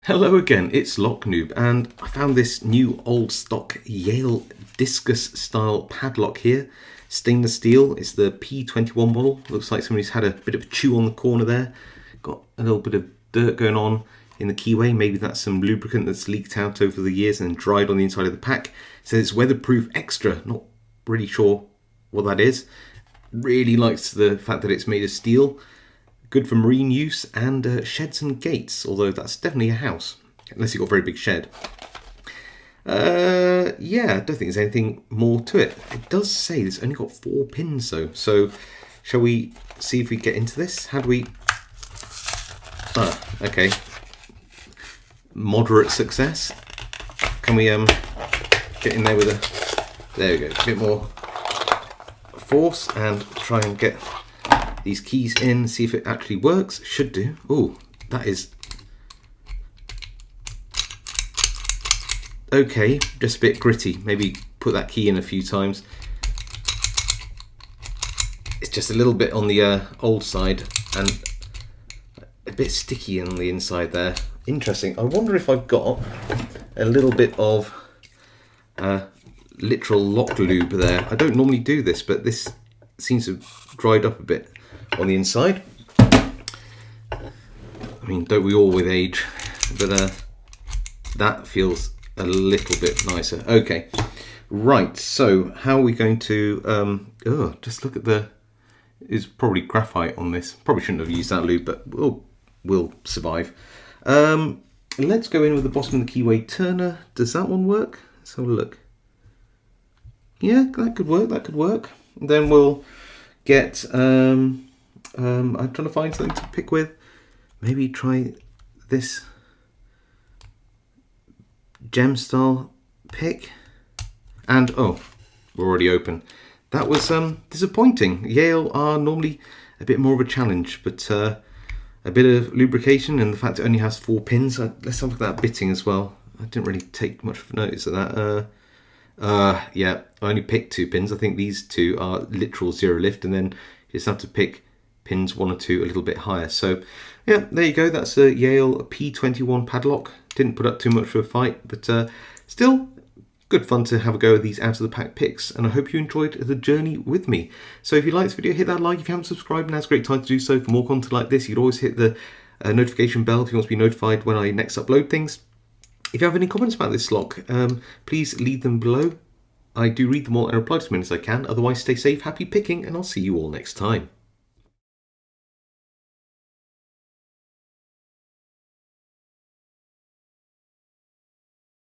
Hello again, it's Noob, and I found this new old stock Yale discus style padlock here. Stainless steel, it's the P21 model. Looks like somebody's had a bit of a chew on the corner there. Got a little bit of dirt going on in the keyway. Maybe that's some lubricant that's leaked out over the years and dried on the inside of the pack. It says it's weatherproof extra, not really sure what that is. Really likes the fact that it's made of steel. Good for marine use and sheds and gates, although that's definitely a house, unless you've got a very big shed. Yeah, I don't think there's anything more to it. It does say it's only got 4 pins though, so shall we see if we get into this? How do we... okay. Moderate success. Can we get in there with a... There we go, a bit more force and try and get these keys in, see if it actually works. Should do. Oh, that is okay, just a bit gritty. Maybe put that key in a few times. It's just a little bit on the old side and a bit sticky on the inside there. Interesting. I wonder if I've got a little bit of literal lock lube there. I don't normally do this, but this seems to have dried up a bit on the inside. I mean, don't we all with age? But that feels a little bit nicer. Okay, right, so how are we going to just look at the... It's probably graphite on this. Probably shouldn't have used that lube, but we'll survive. Let's go in with the bottom of the keyway turner. Does that one work? Let's have a look. Yeah, that could work, that could work. And then we'll get I'm trying to find something to pick with. Maybe try this gem style pick. And oh, we're already open. That was disappointing. Yale are normally a bit more of a challenge, but a bit of lubrication and the fact it only has 4 pins. Let's have a look at that bitting as well. I didn't really take much notice of that. Yeah, I only picked 2 pins. I think these 2 are literal zero lift, and then you just have to pick pins 1 or 2 a little bit higher. So yeah, there you go. That's a Yale P21 padlock. Didn't put up too much of a fight, but still good fun to have a go at these out of the pack picks, and I hope you enjoyed the journey with me. So if you liked this video, hit that like. If you haven't subscribed, now's a great time to do so. For more content like this, you can always hit the notification bell if you want to be notified when I next upload things. If you have any comments about this lock, please leave them below. I do read them all and reply to as many as I can. Otherwise, stay safe, happy picking, and I'll see you all next time.